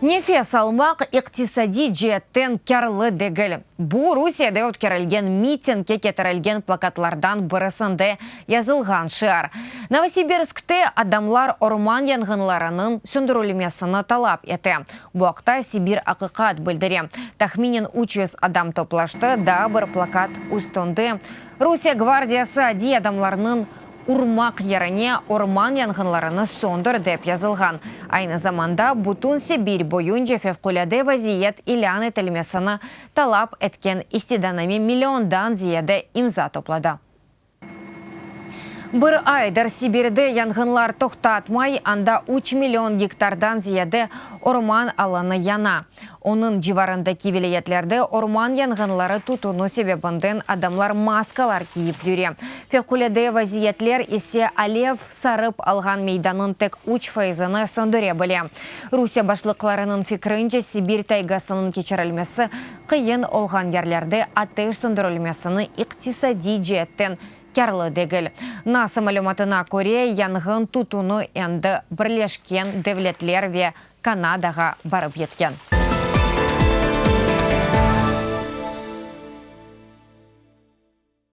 Нефес алмақ иқтисади жеттен кәрлі дегіл. Бұ Русияда өткерілген митингке кетірілген плакатлардан бірісінде язылған шығар. Новосибирскте адамлар орман янгынларының сөндірілмесіні талап еті. Бұақта Сибир ақиқат білдіре. Тахминен 300 адам топлашты, да бір плакат ұстынды. Русия гвардиясы ади адамларының урмак ярыне орман янгынларыны сондыр деп yazılған. Айны заманда Бутун Сибирь бойынша февкуляде вазиет илян етілмесіні талап еткен истиданами миллиондан зияде имза топлады. Бір айдар Сибирьде янгынлар тоқтатмай, анда 3 миллион гектардан зияде орман аланы яна. Оның живарында кивелеyetlerde орман янгынлары тутуну себебінден адамлар маскалар киіп жүре. Февкуляде вазиетлер есе алев сарып алған мейданын тек 3%-ны сөндіре біле. Русия башлықларының фикрінше Сибирь тайгасының кечірілмесі қиын олған ерлерде атеш сөндірілмесіні иқтисади жеттен кәрлі дегіл. Насы мәліматына көре янгын тутуну әнді бірлешкен девлетлер ве Канадаға барып еткен.